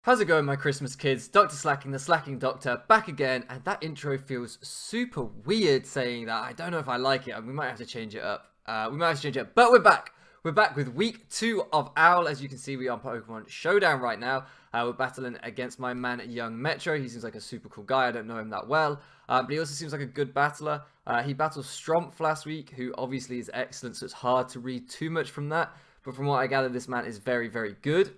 How's it going, my Christmas kids? DrSlaking, the Slacking Doctor, back again, and that intro feels super weird saying that. I don't know if I like it, and we might have to change it up. But we're back. We're back with week 2 of Owl. As you can see, we are on Pokemon Showdown right now. We're battling against my man, Young Metro. He seems like a super cool guy. I don't know him that well, but he also seems like a good battler. He battled Strumpf last week, who obviously is excellent, so it's hard to read too much from that. But from what I gather, this man is very, very good.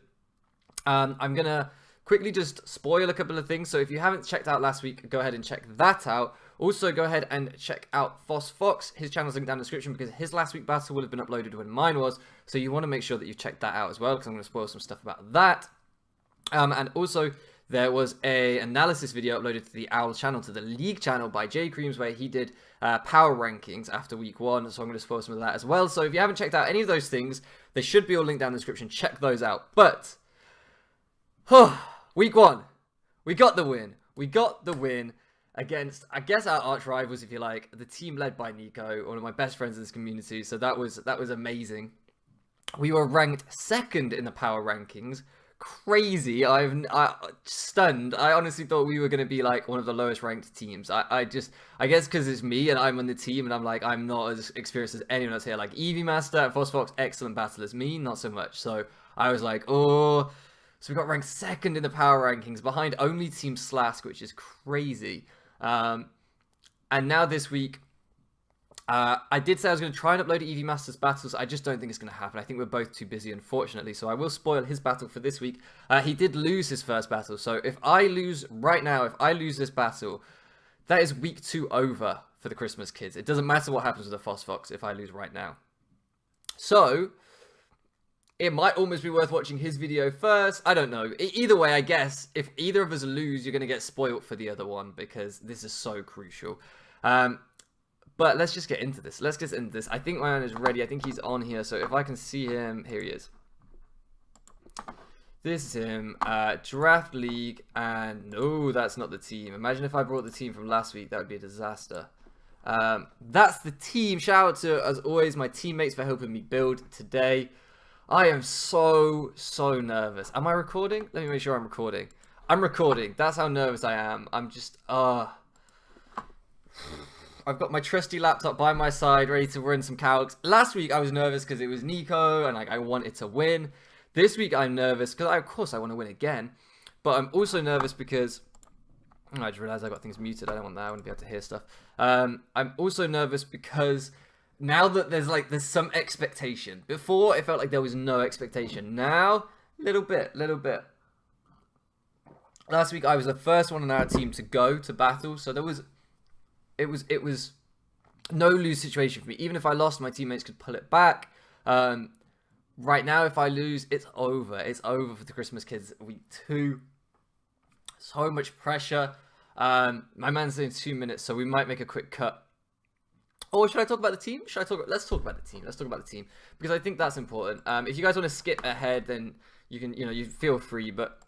I'm going to quickly just spoil a couple of things. So if you haven't checked out last week, go ahead and check that out. Also, go ahead and check out Fox. His channel's linked down in the description because his last week battle would have been uploaded when mine was. So you want to make sure that you check that out as well, because I'm going to spoil some stuff about that. And also, there was a analysis video uploaded to the Owl channel, to the League channel by J Creams, where he did power rankings after week 1. So I'm going to spoil some of that as well. So if you haven't checked out any of those things, they should be all linked down in the description. Check those out. But week 1, we got the win. We got the win against, I guess, our arch rivals, if you like, the team led by Nico, one of my best friends in this community. So that was amazing. We were ranked 2nd in the power rankings. Crazy. I'm stunned. I honestly thought we were going to be like one of the lowest ranked teams. I guess because it's me and I'm on the team and I'm not as experienced as anyone else here. Like Eevee Master and Fox, excellent battlers. Me, not so much. So I was like, oh. So we got ranked 2nd in the power rankings, behind only Team Slask, which is crazy. And now this week, I did say I was going to try and upload Eevee Master's battles. I just don't think it's going to happen. I think we're both too busy, unfortunately. So I will spoil his battle for this week. He did lose his first battle. So if I lose right now, if I lose this battle, that is week 2 over for the Christmas kids. It doesn't matter what happens with the Fox if I lose right now. So it might almost be worth watching his video first. I don't know. Either way, I guess, if either of us lose, you're going to get spoilt for the other one, because this is so crucial. But let's just get into this. Let's get into this. I think my man is ready. I think he's on here. So if I can see him, here he is. This is him. Draft League. And no, that's not the team. Imagine if I brought the team from last week. That would be a disaster. That's the team. Shout out to, as always, my teammates for helping me build today. I am so nervous. Am I recording? Let me make sure I'm recording. I'm recording. That's how nervous I am. I'm just, I've got my trusty laptop by my side, ready to run some calcs. Last week I was nervous because it was Nico and I wanted to win. This week I'm nervous because of course I want to win again. But I'm also nervous because, I just realized I got things muted. I don't want that. I want to be able to hear stuff. I'm also nervous because now that there's some expectation. Before, it felt like there was no expectation. Now, little bit. Last week, I was the first one on our team to go to battle, so it was no lose situation for me. Even if I lost, my teammates could pull it back. Right now, if I lose, it's over. It's over for the Christmas kids. Week 2. So much pressure. My man's doing 2 minutes, so we might make a quick cut. Or should I talk about the team? Let's talk about the team. Let's talk about the team, because I think that's important. If you guys want to skip ahead, then you can, you feel free. But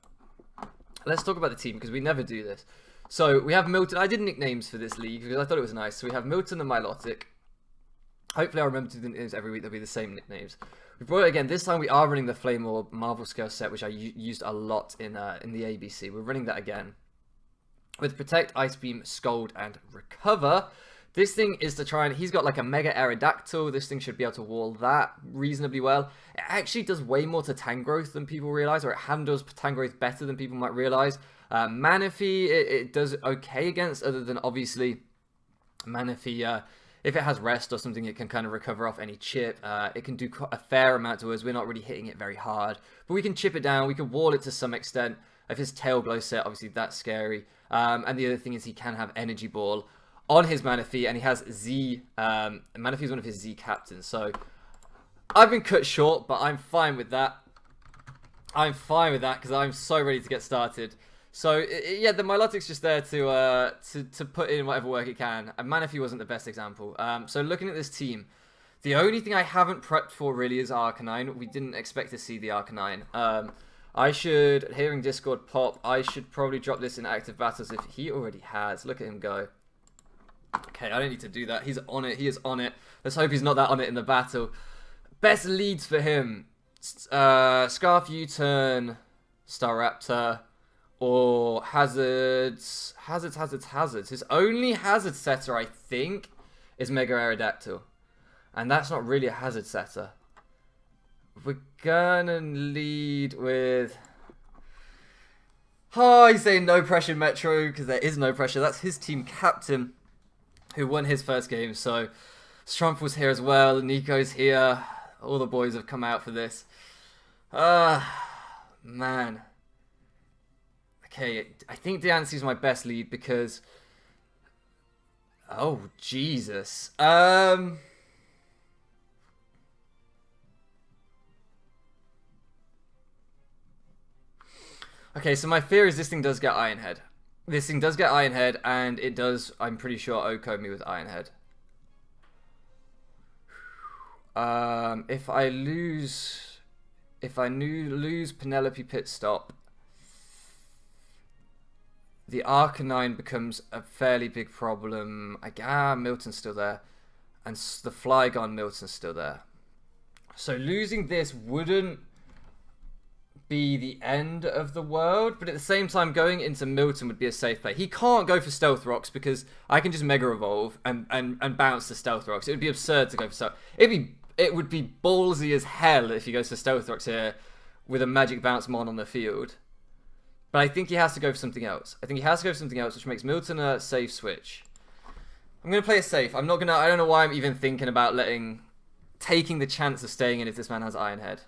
let's talk about the team, because we never do this. So we have Milton. I did nicknames for this league because I thought it was nice. So we have Milton and Milotic. Hopefully I remember to do the nicknames every week. They'll be the same nicknames. We brought it again. This time we are running the Flame Orb Marvel Scale set, which I used a lot in the ABC. We're running that again with Protect, Ice Beam, Scold, and Recover. This thing is to try and, he's got like a Mega Aerodactyl. This thing should be able to wall that reasonably well. It actually does way more to Tangrowth than people realize, or it handles Tangrowth better than people might realize. Manaphy, it does okay against, other than obviously Manaphy, if it has Rest or something, it can kind of recover off any chip. It can do a fair amount to us. We're not really hitting it very hard, but we can chip it down. We can wall it to some extent. If his Tail Glow set, obviously that's scary. And the other thing is he can have Energy Ball on his Manaphy, and he has Z. Manaphy is one of his Z captains. So I've been cut short, but I'm fine with that. I'm fine with that because I'm so ready to get started. So yeah, the Milotic's just there to put in whatever work it can. And Manaphy wasn't the best example. So looking at this team, the only thing I haven't prepped for really is Arcanine. We didn't expect to see the Arcanine. I should, hearing Discord pop, I should probably drop this in active battles if he already has. Look at him go. Okay, I don't need to do that. He's on it. He is on it. Let's hope he's not that on it in the battle. Best leads for him. Scarf U-turn. Staraptor, or Hazards. His only Hazard setter, I think, is Mega Aerodactyl. And that's not really a Hazard setter. We're gonna lead with... Oh, he's saying no pressure Metro, because there is no pressure. That's his team captain, who won his first game. So Strumpf was here as well. Nico's here. All the boys have come out for this. Man. Okay, I think Diancy's my best lead because... Oh, Jesus. Okay, so my fear is this thing does get Iron Head. This thing does get Iron Head, and it does, I'm pretty sure, OHKO me with Iron Head. If I lose Penelope Pit Stop, the Arcanine becomes a fairly big problem. Milton's still there, and the Flygon Milton's still there. So losing this wouldn't be the end of the world, but at the same time, going into Milton would be a safe play. He can't go for Stealth Rocks because I can just Mega Evolve and bounce the Stealth Rocks. It would be absurd to go for Stealth. It would be ballsy as hell if he goes for Stealth Rocks here with a Magic Bounce Mon on the field. But I think he has to go for something else. Which makes Milton a safe switch. I'm going to play it safe. I don't know why I'm even thinking about taking the chance of staying in if this man has Iron Head.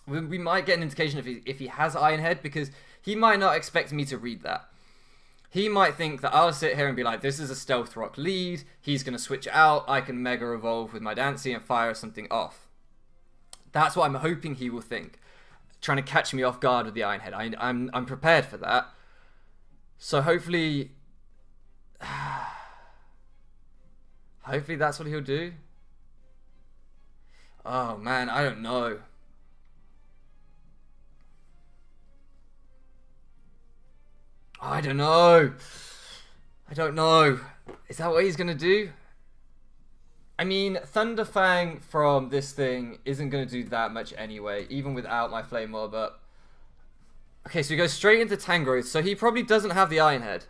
We might get an indication if he has Iron Head, because he might not expect me to read that. He might think that I'll sit here and be like, this is a Stealth Rock lead, he's going to switch out, I can Mega Evolve with my Dancy and fire something off. That's what I'm hoping he will think. Trying to catch me off guard with the Iron Head. I'm prepared for that. So hopefully... hopefully that's what he'll do. Oh man, I don't know. I don't know. Is that what he's going to do? I mean, Thunderfang from this thing isn't going to do that much anyway, even without my Flame Orb up. Okay, so he goes straight into Tangrowth, so he probably doesn't have the Iron Head.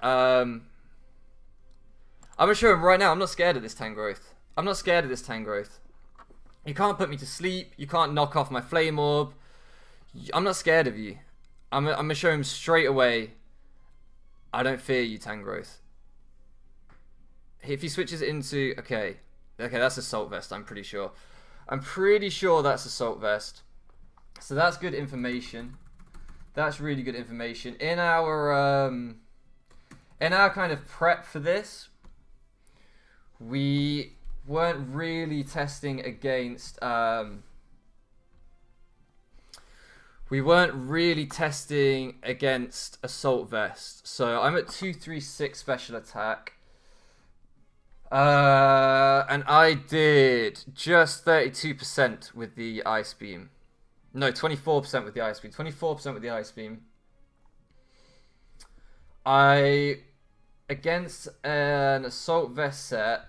I'm going to show him right now, I'm not scared of this Tangrowth. You can't put me to sleep, you can't knock off my Flame Orb. I'm not scared of you. I'm going to show him straight away, I don't fear you, Tangrowth. If he switches into... Okay, that's Assault Vest, I'm pretty sure. That's Assault Vest. So that's good information. That's really good information. In our kind of prep for this, we weren't really testing against... Assault Vest. So I'm at 236 special attack. And I did just 32% with the Ice Beam. No, 24% with the Ice Beam. 24% with the Ice Beam. Against an Assault Vest set...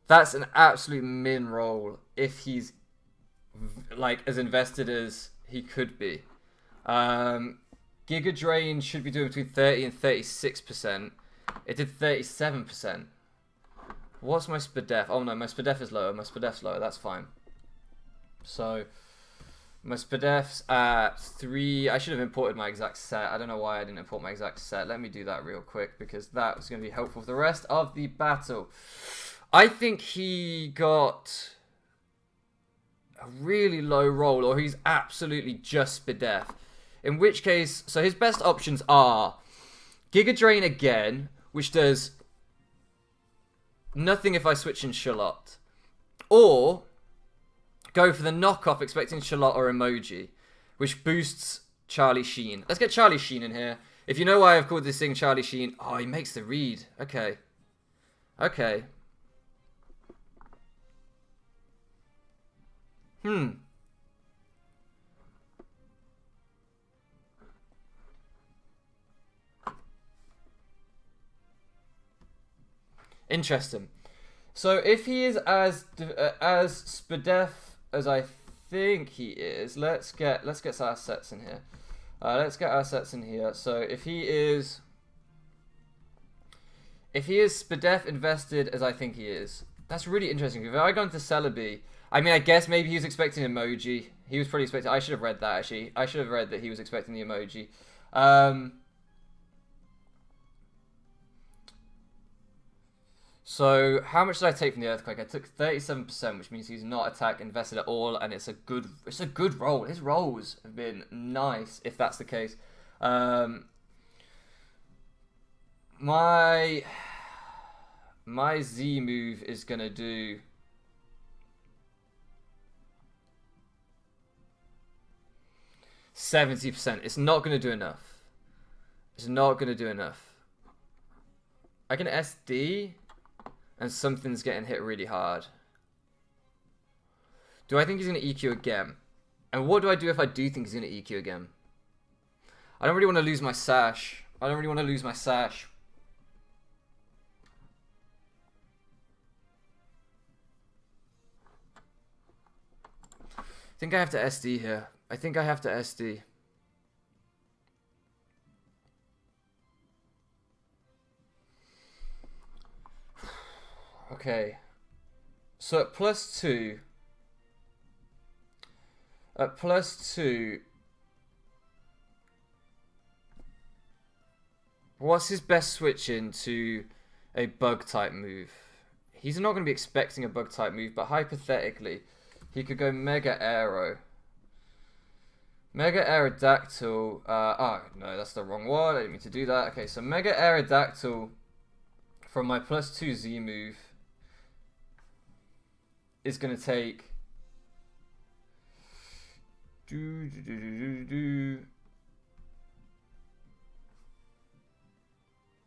That's an absolute min roll if he's as invested as he could be. Giga Drain should be doing between 30 and 36%. It did 37%. What's my Spadef? Oh no, my Spadef is lower. That's fine. So, my Spadef's at 3. I should have imported my exact set. I don't know why I didn't import my exact set. Let me do that real quick, because that was going to be helpful for the rest of the battle. I think he got a really low roll, or he's absolutely just Spadef. In which case, so his best options are Giga Drain again, which does nothing if I switch in Charlotte. Or go for the knockoff expecting Charlotte or Emoji, which boosts Charlie Sheen. Let's get Charlie Sheen in here. If you know why I've called this thing Charlie Sheen, oh, he makes the read. Okay. Interesting. So if he is as Spadef as I think he is, let's get our sets in here. Let's get our sets in here. So if he is Spadef invested as I think he is, that's really interesting. If I go into Celebi, I mean, I guess maybe he was expecting an emoji. He was pretty expecting. I should have read that actually. I should have read that he was expecting the emoji. So how much did I take from the earthquake? I took 37%, which means he's not attack invested at all, and it's a good roll. His rolls have been nice, if that's the case. My Z move is gonna do 70%. It's not gonna do enough. It's not gonna do enough. I can SD, and something's getting hit really hard. Do I think he's gonna EQ again? And what do I do if I do think he's gonna EQ again? I don't really want to lose my sash. I think I have to SD here. I think I have to SD. Okay. So at +2. At +2. What's his best switch into a bug type move? He's not going to be expecting a bug type move, but hypothetically, he could go Mega Aero. Mega Aerodactyl. Oh, no, that's the wrong one. I didn't mean to do that. Okay, so Mega Aerodactyl from my +2 Z move is going to take...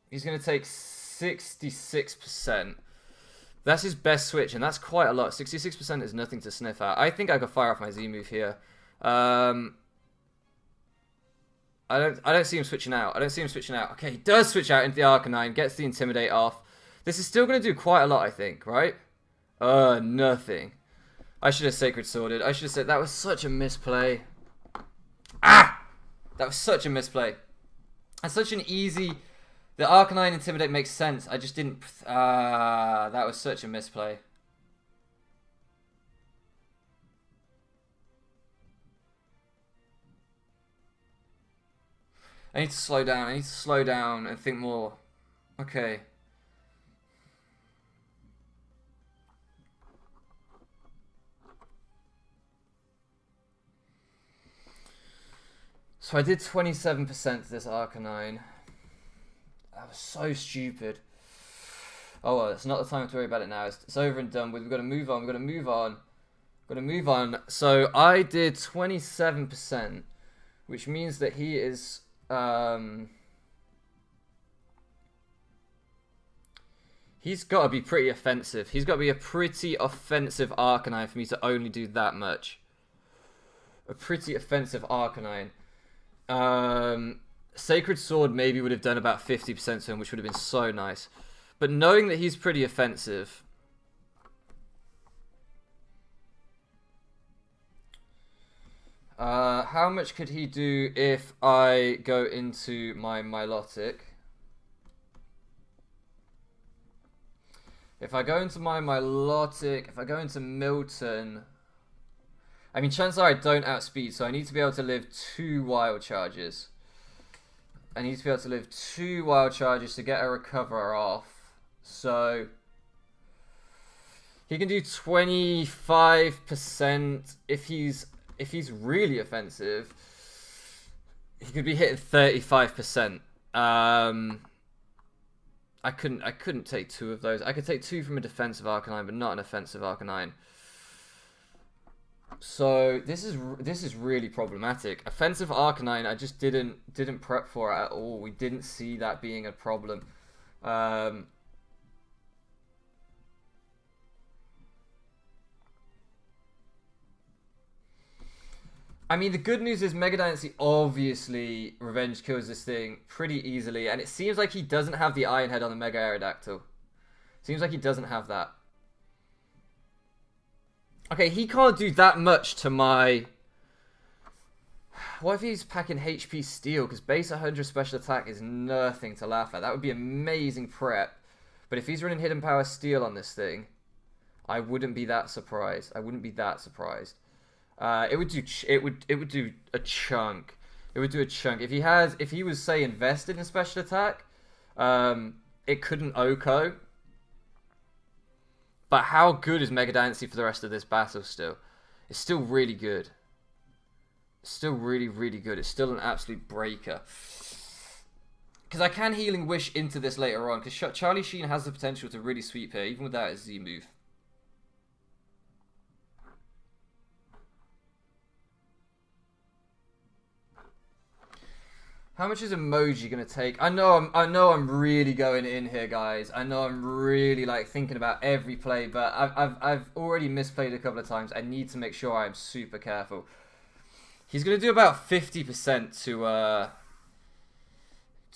He's going to take 66%. That's his best switch, and that's quite a lot. 66% is nothing to sniff at. I think I could fire off my Z move here. I don't see him switching out. Okay, he does switch out into the Arcanine, gets the Intimidate off. This is still going to do quite a lot, I think, right? Nothing. I should have Sacred Sworded. I should have said that was such a misplay. Ah! That was such a misplay. That's such an easy... The Arcanine Intimidate makes sense. I just didn't... that was such a misplay. I need to slow down. I need to slow down and think more. Okay. So I did 27% to this Arcanine. That was so stupid. Oh well, it's not the time to worry about it now. It's over and done with. We've got to move on. So I did 27%, which means that he is... he's got to be pretty offensive. He's got to be a pretty offensive Arcanine for me to only do that much. A pretty offensive Arcanine. Sacred Sword maybe would have done about 50% to him, which would have been so nice. But knowing that he's pretty offensive... how much could he do if I go into my Milotic? If I go into my Milotic, if I go into Milton... I mean, chances are I don't outspeed, so I need to be able to live 2 wild charges. I need to be able to live 2 wild charges to get a recover off. So... he can do 25% if he's really offensive. He could be hitting 35%. I couldn't take 2 of those. I could take 2 from a defensive Arcanine, but not an offensive Arcanine. So this is really problematic. Offensive Arcanine, I just didn't prep for it at all. We didn't see that being a problem. I mean, the good news is Mega Dynasty obviously Revenge kills this thing pretty easily, and it seems like he doesn't have the Iron Head on the Mega Aerodactyl. Seems like he doesn't have that. Okay, he can't do that much to my... What if he's packing HP Steel? Because base 100 special attack is nothing to laugh at. That would be amazing prep. But if he's running Hidden Power Steel on this thing, I wouldn't be that surprised. I wouldn't be that surprised. It would do a chunk. It would do a chunk. If he was, say, invested in special attack, it couldn't OHKO. But how good is Mega Dynasty for the rest of this battle still? It's still really good. It's still really, really good. It's still an absolute breaker. Because I can Healing Wish into this later on. Because Charlie Sheen has the potential to really sweep here, even without his Z move. How much is Emoji gonna take? I know I'm really going in here, guys. I know I'm really like thinking about every play, but I've already misplayed a couple of times. I need to make sure I'm super careful. He's gonna do about 50% to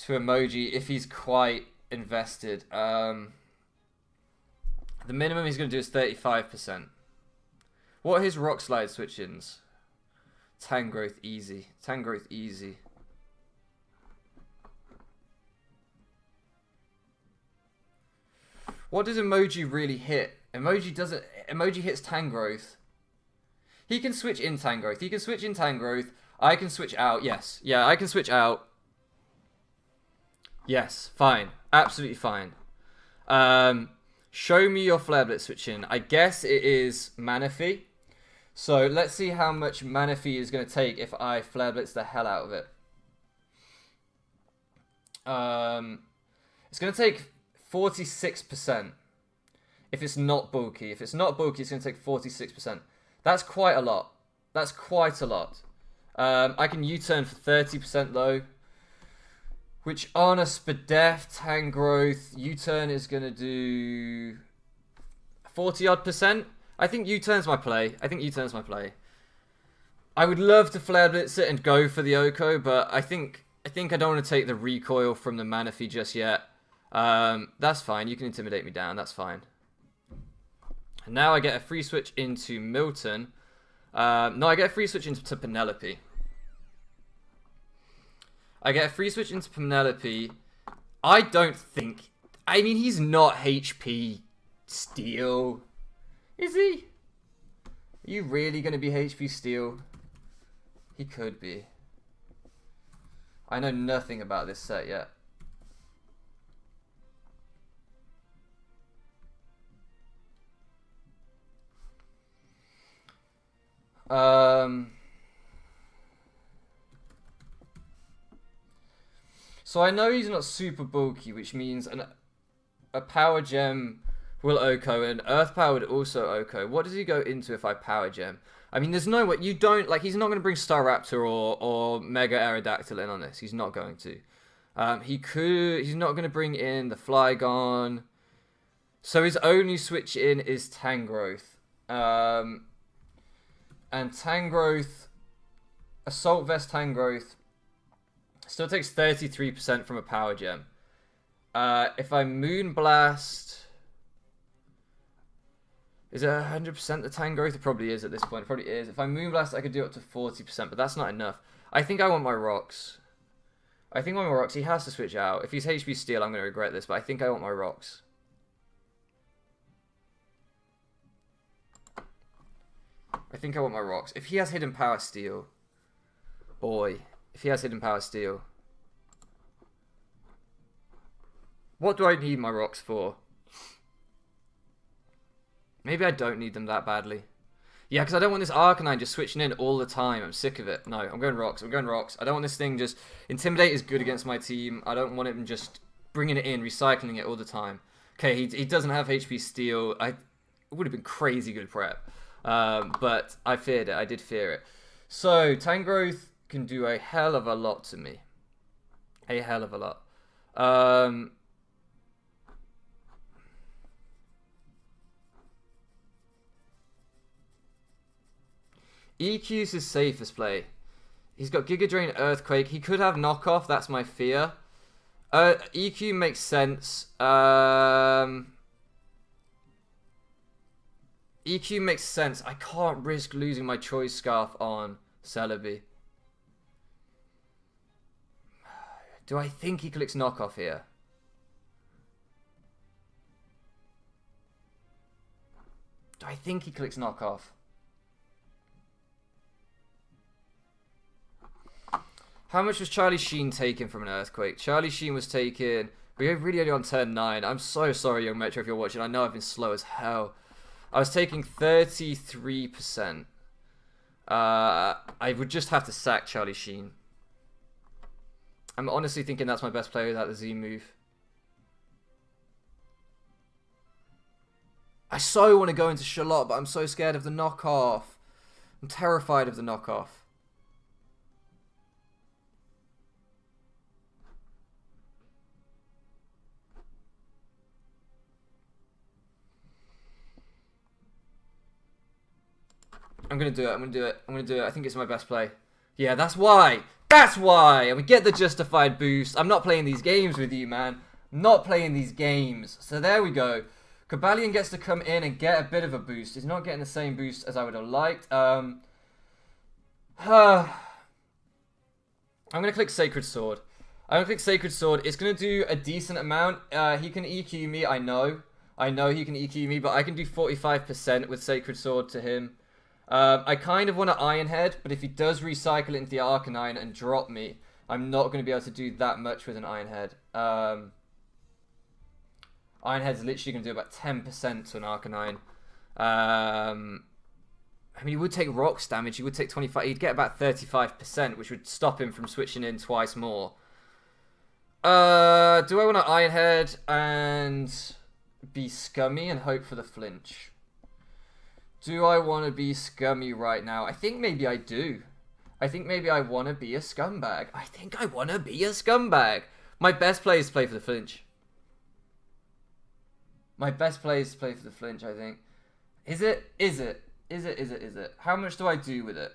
Emoji if he's quite invested. The minimum he's gonna do is 35%. What are his Rock Slide switch-ins? Tangrowth easy. Tangrowth easy. What does Emoji really hit? Emoji hits Tangrowth. He can switch in Tangrowth. He can switch in Tangrowth. I can switch out. Yes. Yeah, I can switch out. Yes. Fine. Absolutely fine. Show me your Flare Blitz switch in. I guess it is Manaphy. So let's see how much Manaphy is going to take if I Flare Blitz the hell out of it. It's going to take 46%. If it's not bulky. If it's not bulky, it's going to take 46%. That's quite a lot. That's quite a lot. I can U-turn for 30% though. Which on a Spadef, Tangrowth, U-turn is going to do 40-odd%. I think U-turn's my play. I would love to Flare Blitz it and go for the OHKO, but I think I don't want to take the recoil from the Manaphy just yet. That's fine. You can intimidate me down. That's fine. And now I get a free switch into Milton. No, I get a free switch into Penelope. I don't think... I mean, he's not HP Steel. Is he? Are you really going to be HP Steel? He could be. I know nothing about this set yet. So I know he's not super bulky, which means a Power Gem will OHKO, and Earth Power would also OHKO. What does he go into if I Power Gem? I mean, there's no way. You don't, like, he's not going to bring Staraptor or Mega Aerodactyl in on this. He's not going to. He's not going to bring in the Flygon. So his only switch in is Tangrowth. And Tangrowth, Assault Vest Tangrowth, still takes 33% from a Power Gem. If I Moonblast... Is it 100% the Tangrowth? It probably is at this point. It probably is. If I Moonblast, I could do up to 40%, but that's not enough. I think I want my rocks. He has to switch out. If he's HP Steel, I'm going to regret this, but I think I want my rocks. If he has Hidden Power Steel... Boy. If he has Hidden Power Steel... What do I need my rocks for? Maybe I don't need them that badly. Yeah, because I don't want this Arcanine just switching in all the time. I'm sick of it. No, I'm going rocks. I don't want this thing just... Intimidate is good against my team. I don't want him just bringing it in, recycling it all the time. Okay, he doesn't have HP Steel. It would have been crazy good prep. But I feared it. I did fear it. So, Tangrowth can do a hell of a lot to me. A hell of a lot. EQ's his safest play. He's got Giga Drain, Earthquake. He could have Knockoff. That's my fear. EQ makes sense. EQ makes sense. I can't risk losing my choice scarf on Celebi. Do I think he clicks knockoff here? Do I think he clicks knockoff? How much was Charlie Sheen taken from an earthquake? Charlie Sheen was taken... We're really only on turn 9. I'm so sorry, Young Metro, if you're watching. I know I've been slow as hell. I was taking 33%. I would just have to sack Charlie Sheen. I'm honestly thinking that's my best player without the Z move. I so want to go into Charlotte, but I'm so scared of the knockoff. I'm terrified of the knockoff. I'm going to do it. I'm going to do it. I'm going to do it. I think it's my best play. Yeah, that's why. That's why. And we get the justified boost. I'm not playing these games with you, man. I'm not playing these games. So there we go. Cobalion gets to come in and get a bit of a boost. He's not getting the same boost as I would have liked. I'm going to click Sacred Sword. I'm going to click Sacred Sword. It's going to do a decent amount. He can EQ me, I know. I know he can EQ me, but I can do 45% with Sacred Sword to him. I kind of want to Iron Head, but if he does recycle it into the Arcanine and drop me, I'm not going to be able to do that much with an Iron Head. Iron Head's literally going to do about 10% to an Arcanine. I mean, he would take rocks damage. He would take 25. He'd get about 35%, which would stop him from switching in twice more. Do I want to Iron Head and be scummy and hope for the flinch? Do I want to be scummy right now? I think maybe I do. I think maybe I want to be a scumbag. I think I want to be a scumbag. My best play is to play for the flinch. My best play is to play for the flinch, I think. Is it? Is it? Is it? Is it? Is it? How much do I do with it?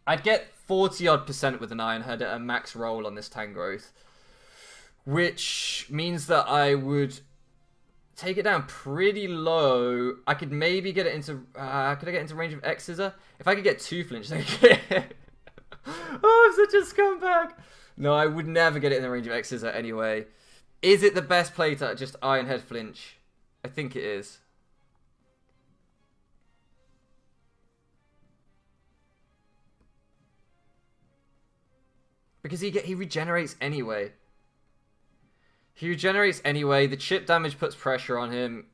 I'd get 40-odd% with an Iron Head at a max roll on this Tangrowth. Which means that I would take it down pretty low. I could maybe get it into... could I get into range of X-Scissor? If I could get 2 flinch, then oh, I'm such a scumbag. No, I would never get it in the range of X-Scissor anyway. Is it the best play to just Iron Head flinch? I think it is. Because he regenerates anyway. He regenerates anyway. The chip damage puts pressure on him.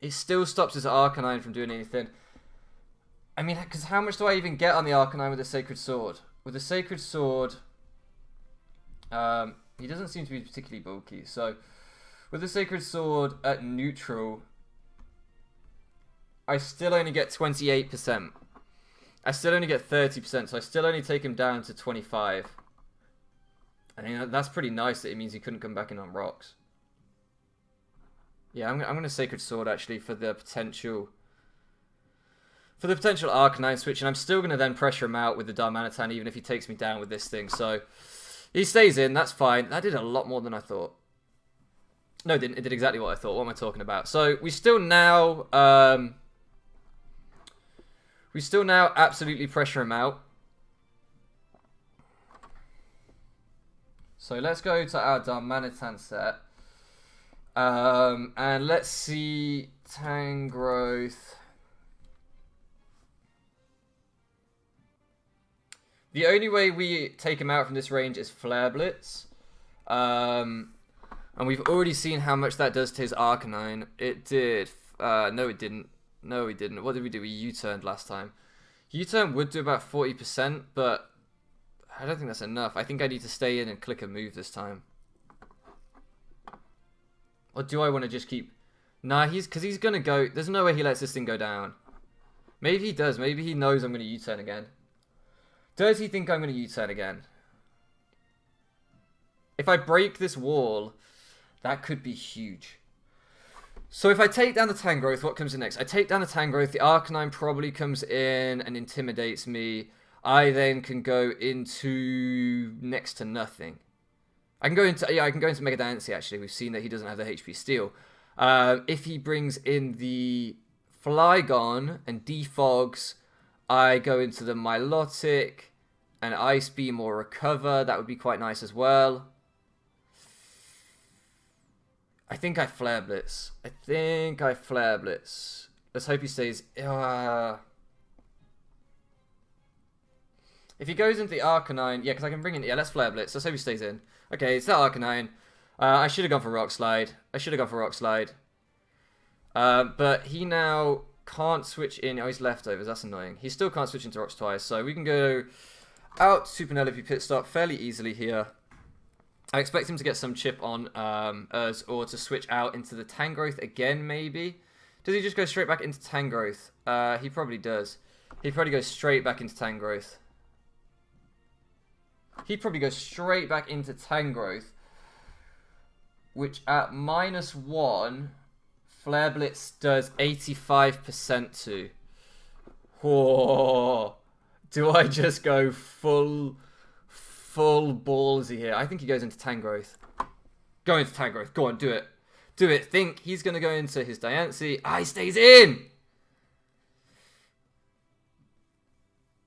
It still stops his Arcanine from doing anything. I mean, because how much do I even get on the Arcanine with the Sacred Sword? With the Sacred Sword, he doesn't seem to be particularly bulky. So, with the Sacred Sword at neutral, I still only get 28%. I still only get 30%, so I still only take him down to 25. I mean, that's pretty nice that it means he couldn't come back in on rocks. Yeah, I'm going to Sacred Sword, actually, for the potential... For the potential Arcanine switch, and I'm still going to then pressure him out with the Darmanitan, even if he takes me down with this thing. So, he stays in, that's fine. That did a lot more than I thought. No, it didn't. It did exactly what I thought. What am I talking about? So, we still now absolutely pressure him out. So let's go to our Darmanitan set. And let's see Tangrowth. The only way we take him out from this range is Flare Blitz. And we've already seen how much that does to his Arcanine. It did. No, it didn't. No, we didn't. What did we do? We U-turned last time. U-turn would do about 40%, but I don't think that's enough. I think I need to stay in and click a move this time. Or do I want to just keep... Nah, because he's going to go... There's no way he lets this thing go down. Maybe he does. Maybe he knows I'm going to U-turn again. Does he think I'm going to U-turn again? If I break this wall, that could be huge. So if I take down the Tangrowth, what comes in next? I take down the Tangrowth, the Arcanine probably comes in and intimidates me. I then can go into next to nothing. I can go into Mega Dynasty, actually. We've seen that he doesn't have the HP Steel. If he brings in the Flygon and defogs, I go into the Milotic and Ice Beam or Recover. That would be quite nice as well. I think I Flare Blitz. Let's hope he stays. If he goes into the Arcanine, yeah, because I can bring in. Yeah, let's Flare Blitz. Let's hope he stays in. Okay, it's that Arcanine. I should have gone for Rock Slide. But he now can't switch in. Oh, he's leftovers. That's annoying. He still can't switch into Rocks twice. So we can go out to Super Penelope Pit Stop fairly easily here. I expect him to get some chip on us, or to switch out into the Tangrowth again, maybe. Does he just go straight back into Tangrowth? He probably does. He probably goes straight back into Tangrowth. Which at -1, Flare Blitz does 85% to. Whoa. Do I just go full ballsy here? I think he goes into Tangrowth. Go into Tangrowth. Go on, do it. Do it. Think he's going to go into his Diancie. He stays in!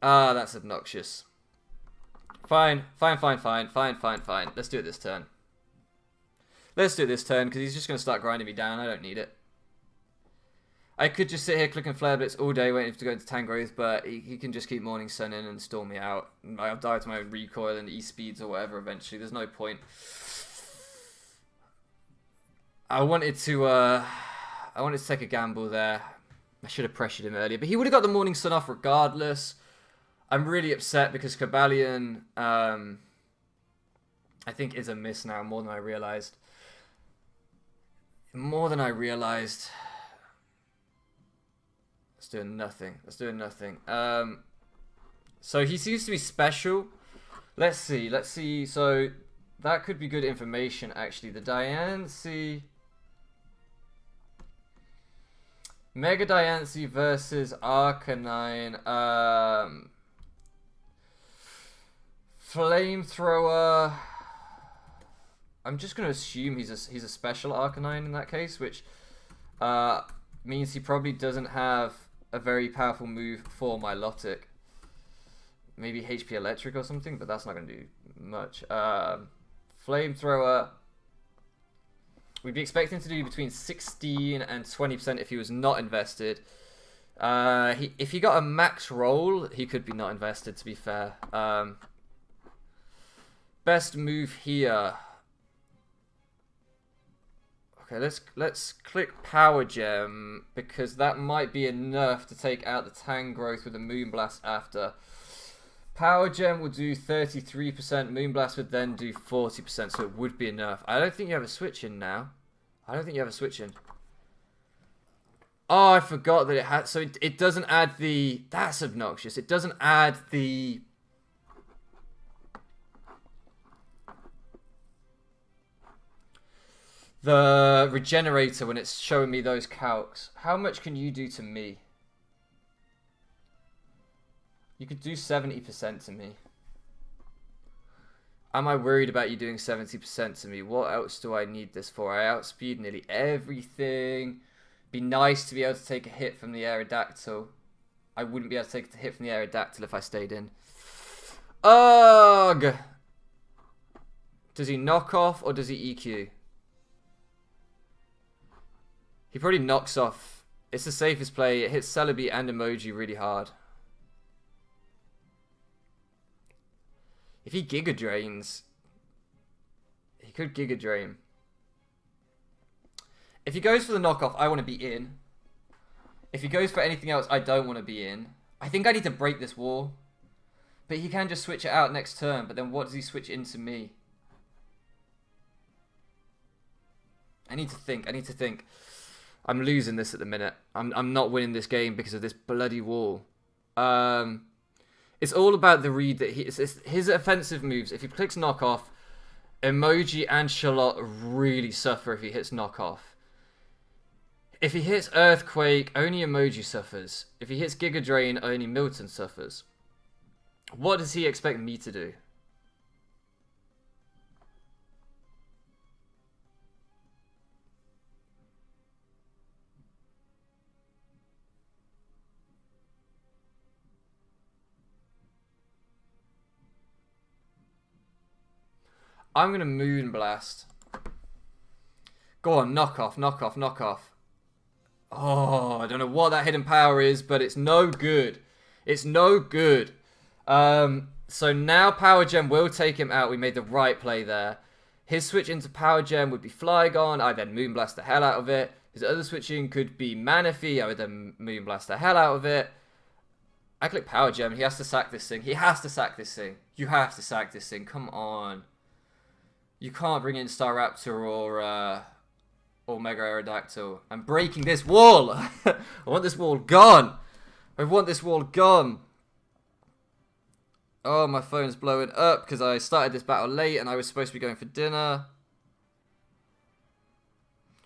That's obnoxious. Fine. Let's do it this turn. Because he's just going to start grinding me down. I don't need it. I could just sit here clicking Flare Blitz all day waiting to go into Tangrowth, but he can just keep Morning Sun in and storm me out. I'll die to my own recoil and E-speeds or whatever eventually. There's no point. I wanted to take a gamble there. I should have pressured him earlier, but he would have got the Morning Sun off regardless. I'm really upset because Cobalion, I think, is a miss now more than I realized. Let's do nothing. So he seems to be special. Let's see. So that could be good information, actually. The Diancie... Mega Diancie versus Arcanine. Flamethrower. I'm just going to assume he's a special Arcanine in that case, which means he probably doesn't have a very powerful move for Milotic. Maybe HP Electric or something, but that's not going to do much. Flamethrower. We'd be expecting to do between 16 and 20% if he was not invested. If he got a max roll, he could be not invested, to be fair. Best move here. Okay, let's click Power Gem, because that might be enough to take out the Tangrowth with a Moonblast after. Power Gem will do 33%, Moonblast would then do 40%, so it would be enough. I don't think you have a switch in now. Oh, I forgot that it had... So it doesn't add the... That's obnoxious. It doesn't add the... The regenerator when it's showing me those calcs. How much can you do to me? You could do 70% to me. Am I worried about you doing 70% to me? What else do I need this for? I outspeed nearly everything. Be nice to be able to take a hit from the Aerodactyl. I wouldn't be able to take a hit from the Aerodactyl if I stayed in. Ugh! Does he knock off or does he EQ? He probably knocks off. It's the safest play. It hits Celebi and Emoji really hard. If he Giga Drains, he could Giga Drain. If he goes for the knockoff, I want to be in. If he goes for anything else, I don't want to be in. I think I need to break this wall. But he can just switch it out next turn. But then what does he switch into me? I need to think. I'm losing this at the minute. I'm not winning this game because of this bloody wall. It's all about the read that his offensive moves. If he clicks knockoff, Emoji and Charlotte really suffer if he hits knockoff. If he hits Earthquake, only Emoji suffers. If he hits Giga Drain, only Milton suffers. What does he expect me to do? I'm going to Moonblast. Go on, knock off, knock off, knock off. Oh, I don't know what that hidden power is, but it's no good. It's no good. So now Power Gem will take him out. We made the right play there. His switch into Power Gem would be Flygon. I then Moonblast the hell out of it. His other switching could be Manaphy. I would then Moonblast the hell out of it. I click Power Gem. He has to sack this thing. He has to sack this thing. You have to sack this thing. Come on. You can't bring in Staraptor or Mega Aerodactyl. I'm breaking this wall. I want this wall gone. I want this wall gone. Oh, my phone's blowing up because I started this battle late and I was supposed to be going for dinner.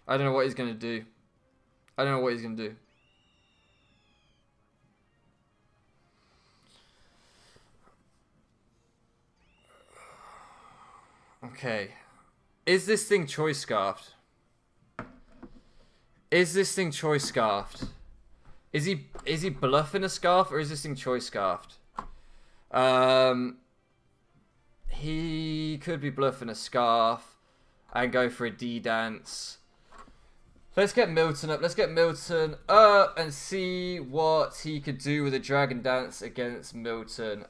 I don't know what he's going to do. I don't know what he's going to do. Okay. Is this thing Choice Scarfed? Is this thing Choice Scarfed? Is he bluffing a Scarf or is this thing Choice Scarfed? He could be bluffing a Scarf and go for a D-Dance. Let's get Milton up. Let's get Milton up and see what he could do with a Dragon Dance against Milton.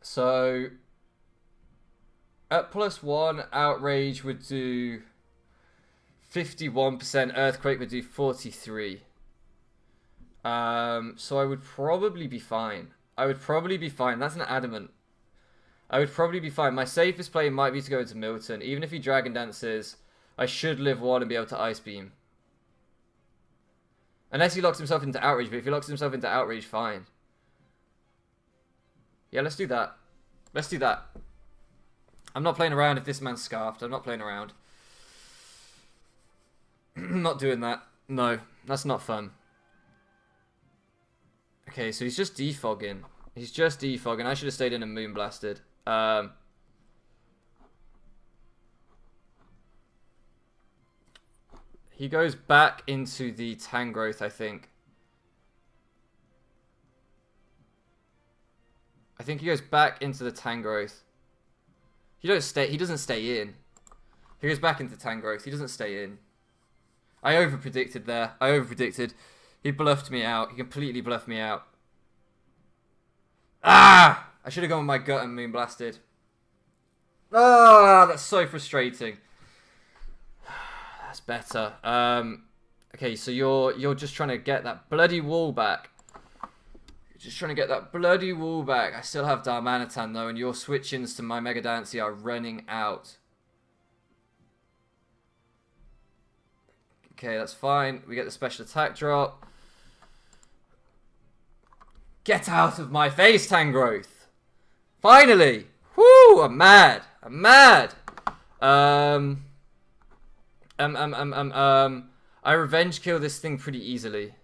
So at +1, Outrage would do 51%, Earthquake would do 43. So I would probably be fine. I would probably be fine. That's an Adamant. I would probably be fine. My safest play might be to go into Milton. Even if he Dragon Dances, I should live 1 and be able to Ice Beam. Unless he locks himself into Outrage, but if he locks himself into Outrage, fine. Yeah, let's do that. Let's do that. I'm not playing around if this man's Scarfed. I'm not playing around. I'm not doing that. No, that's not fun. Okay, so he's just defogging. He's just defogging. I should have stayed in and Moonblasted. He goes back into the Tangrowth, I think. I think he goes back into the Tangrowth. He doesn't stay in. He goes back into Tangrowth. He doesn't stay in. I overpredicted there. I overpredicted. He bluffed me out. He completely bluffed me out. Ah! I should have gone with my gut and Moonblasted. Ah, that's so frustrating. That's better. Okay, so you're just trying to get that bloody wall back. You're just trying to get that bloody wall back. I still have Darmanitan though, and your switch-ins to my Mega Dancy are running out. Okay, that's fine. We get the special attack drop. Get out of my face, Tangrowth! Finally! Woo! I'm mad. I'm mad. I revenge kill this thing pretty easily.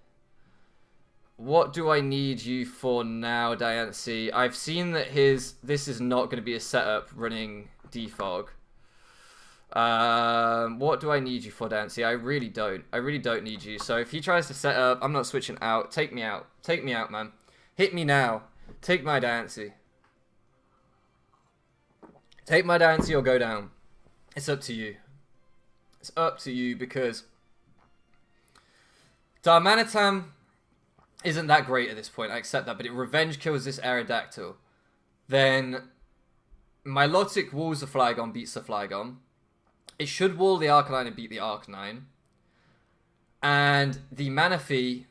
What do I need you for now, Diancie? I've seen that this is not going to be a setup running defog. What do I need you for, Diancie? I really don't. I really don't need you. So if he tries to set up, I'm not switching out. Take me out. Take me out, man. Hit me now. Take my Diancie. Take my Diancie or go down. It's up to you. It's up to you because Darmanitan isn't that great at this point. I accept that, but it revenge kills this Aerodactyl. Then Milotic walls the Flygon, beats the Flygon. It should wall the Arcanine and beat the Arcanine. And the Manaphy,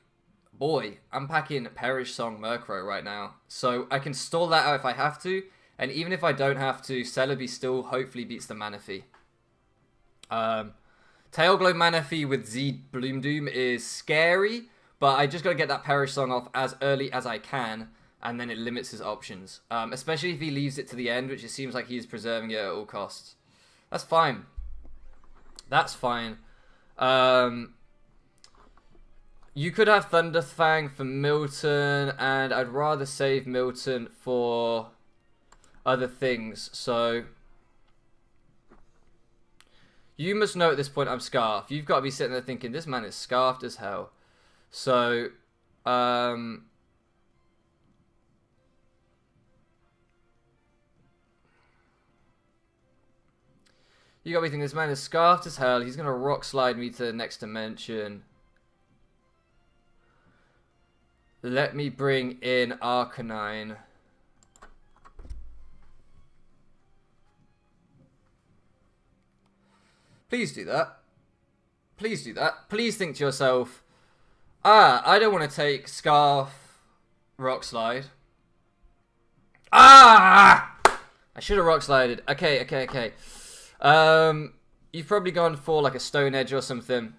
boy, I'm packing Perish Song Murkrow right now. So I can stall that out if I have to. And even if I don't have to, Celebi still hopefully beats the Manaphy. Tailglow Manaphy with Z Bloom Doom is scary. But I just got to get that Perish Song off as early as I can. And then it limits his options. Especially if he leaves it to the end, which it seems like he's preserving it at all costs. That's fine. That's fine. You could have Thunderfang for Milton, and I'd rather save Milton for other things. So you must know at this point I'm Scarf. You've got to be sitting there thinking, this man is scarfed as hell. So You got me thinking this man is scarfed as hell. He's going to rock slide me to the next dimension. Let me bring in Arcanine. Please do that. Please do that. Please think to yourself, I don't want to take Scarf, Rock Slide. I should have Rock Slided. Okay. You've probably gone for like a Stone Edge or something.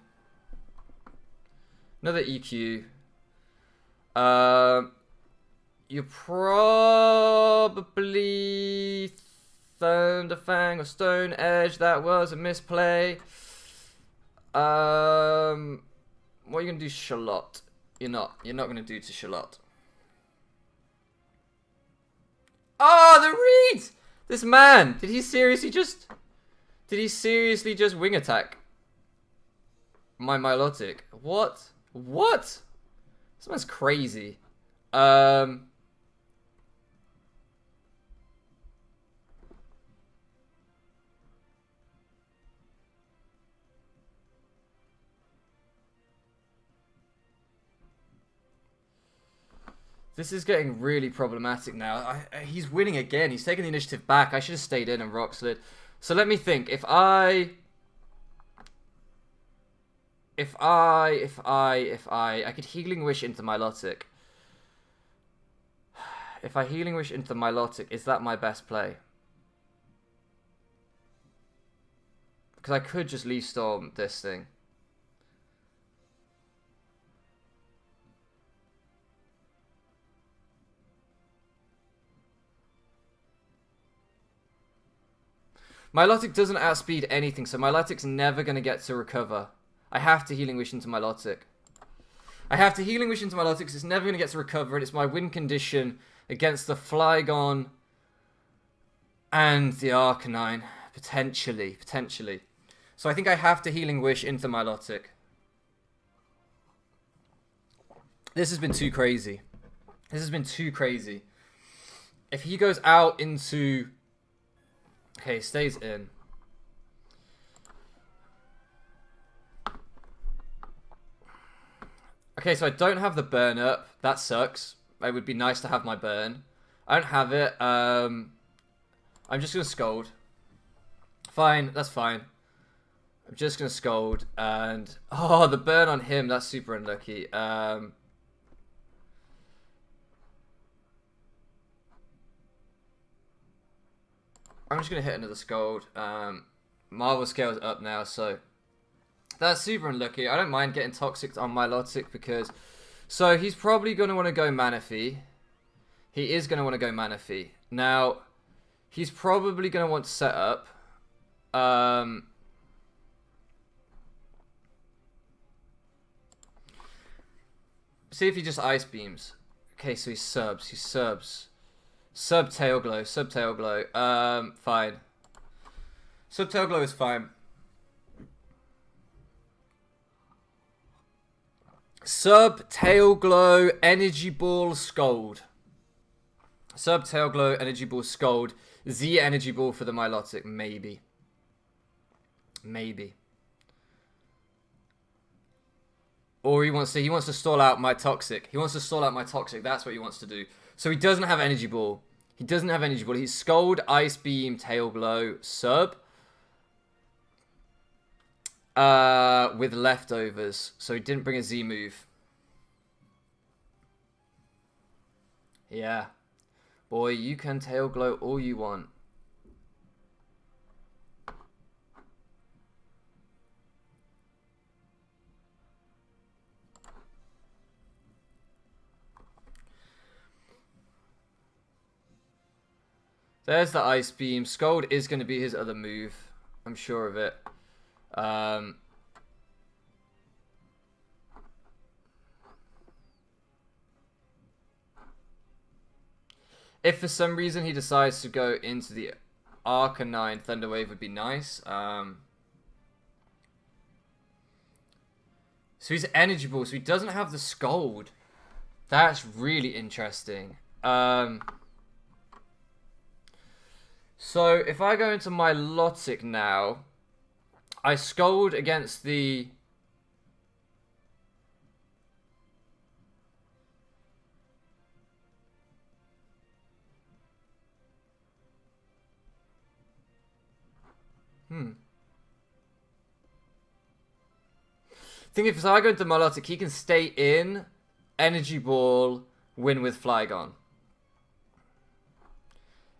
Another EQ. You're probably Thunder Fang or Stone Edge. That was a misplay. What are you gonna do, Charlotte? You're not gonna do to Charlotte. Oh, the reads! This man, did he seriously just wing attack my Milotic? What? This man's crazy. This is getting really problematic now. He's winning again. He's taking the initiative back. I should have stayed in and rock slid. So let me think. If I could Healing Wish into Milotic. If I Healing Wish into Milotic, is that my best play? Because I could just Leaf Storm this thing. Milotic doesn't outspeed anything, so Milotic's never going to get to recover. I have to Healing Wish into Milotic. Because it's never going to get to recover, and it's my win condition against the Flygon and the Arcanine. Potentially. So I think I have to Healing Wish into Milotic. This has been too crazy. If he goes out into... Okay, stays in. Okay, so I don't have the burn up. That sucks. It would be nice to have my burn. I don't have it. I'm just going to Scold. Fine, that's fine. I'm just going to Scold. And... Oh, the burn on him. That's super unlucky. I'm just going to hit another Scold. Marvel Scale's up now, so... That's super unlucky. I don't mind getting Toxic on Milotic because... So, he's probably going to want to go Manaphy. He is going to want to go Manaphy. Now, he's probably going to want to set up. See if he just Ice Beams. Okay, so he subs. Sub Tail Glow. Fine. Sub Tail Glow is fine. Sub Tail Glow Energy Ball Scold. Sub Tail Glow Energy Ball Scold. Z Energy Ball for the Milotic. Maybe. Or he wants to stall out my Toxic. That's what he wants to do. So he doesn't have Energy Ball. He's Scold, Ice Beam, Tail Glow, Sub. With leftovers. So he didn't bring a Z move. Yeah. Boy, you can Tail Glow all you want. There's the Ice Beam. Scold is going to be his other move. I'm sure of it. If for some reason he decides to go into the Arcanine, Thunder Wave would be nice. So he's Energy Ball, so he doesn't have the Scold. That's really interesting. So if I go into Milotic now, I scold against the... Think if I go into Milotic, he can stay in, Energy Ball, win with Flygon.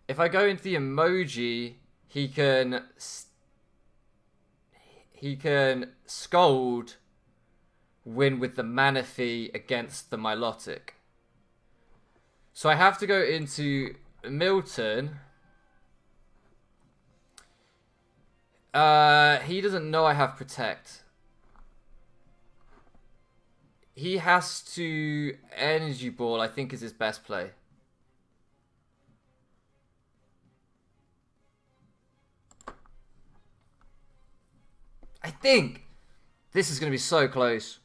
If I go into the emoji, he can Scold, win with the Manaphy against the Milotic. So I have to go into Milton. He doesn't know I have Protect. He has to Energy Ball, I think, is his best play. I think this is going to be so close.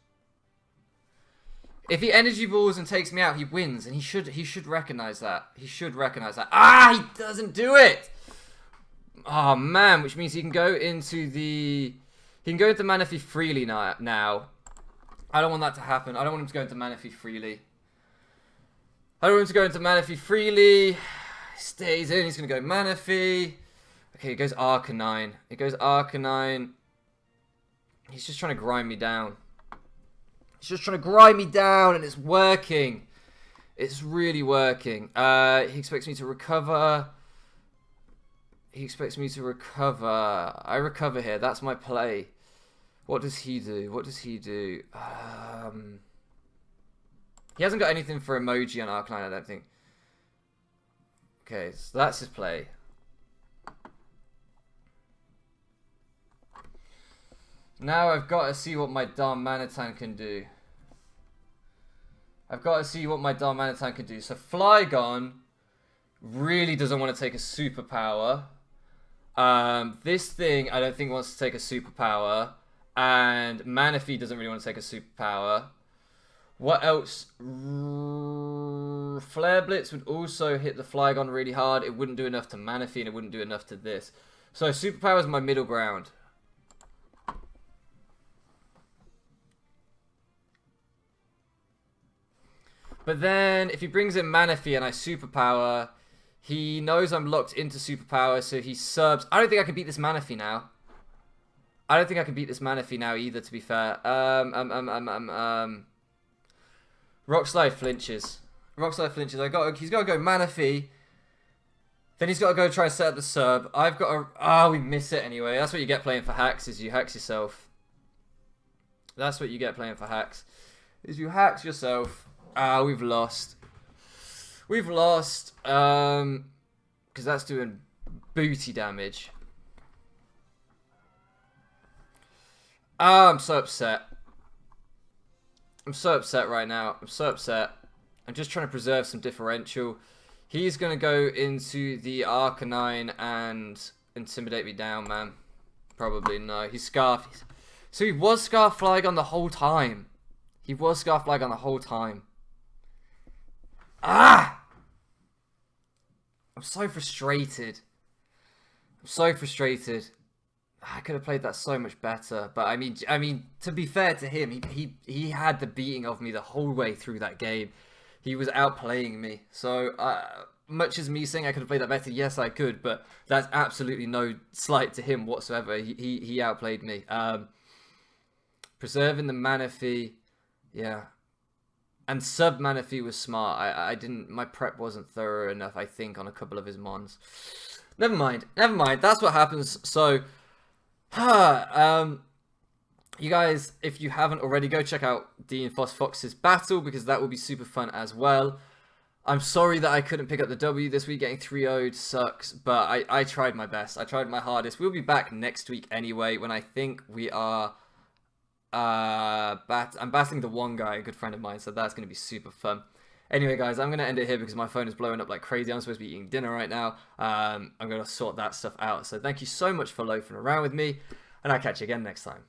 If he Energy Balls and takes me out, he wins, and he should recognize that. He should recognize that. Ah, he doesn't do it. Oh man, which means he can go into the Manaphy freely now. I don't want that to happen. I don't want him to go into Manaphy freely. I don't want him to go into Manaphy freely. He stays in. He's going to go Manaphy. Okay, he goes Arcanine. He goes Arcanine. He's just trying to grind me down. He's just trying to grind me down, and it's working. It's really working. He expects me to recover. He expects me to recover. I recover here. That's my play. What does he do? What does he do? He hasn't got anything for emoji on Arcanine, I don't think. Okay, so that's his play. Now I've got to see what my Darmanitan can do. I've got to see what my Darmanitan can do. So Flygon really doesn't want to take a superpower. This thing I don't think wants to take a superpower. And Manaphy doesn't really want to take a superpower. What else? Flare Blitz would also hit the Flygon really hard. It wouldn't do enough to Manaphy, and it wouldn't do enough to this. So superpower is my middle ground. But then if he brings in Manaphy and I superpower, he knows I'm locked into superpower, so he subs. I don't think I can beat this Manaphy now. I don't think I can beat this Manaphy now either, to be fair. Rock Slide flinches. Rock Slide flinches. He's got to go Manaphy. Then he's got to go try and set up the sub. I've got to... Ah, we miss it anyway. That's what you get playing for hacks, is you hacks yourself. That's what you get playing for hacks. Is you hacks yourself. Ah, we've lost. We've lost. Because that's doing booty damage. I'm so upset. I'm so upset right now. I'm so upset. I'm just trying to preserve some differential. He's going to go into the Arcanine and intimidate me down, man. Probably no. He's Scarf. So he was Scarf Flygon the whole time. He was Scarf Flygon the whole time. Ah! I'm so frustrated. I'm so frustrated. I could have played that so much better, but I mean, to be fair to him, he had the beating of me the whole way through that game. He was outplaying me. So much as me saying I could have played that better, yes, I could, but that's absolutely no slight to him whatsoever. He outplayed me. Preserving the Manaphy, yeah, and sub Manaphy was smart. I didn't. My prep wasn't thorough enough, I think, on a couple of his mons. Never mind. Never mind. That's what happens. So. You guys, if you haven't already, go check out Dean Fox's battle, because that will be super fun as well. I'm sorry that I couldn't pick up the W this week. Getting 3-0'd sucks, but I tried my best. I tried my hardest. We'll be back next week anyway, when I think we are I'm battling the one guy, a good friend of mine, so that's going to be super fun. Anyway, guys, I'm going to end it here because my phone is blowing up like crazy. I'm supposed to be eating dinner right now. I'm going to sort that stuff out. So thank you so much for loafing around with me, and I'll catch you again next time.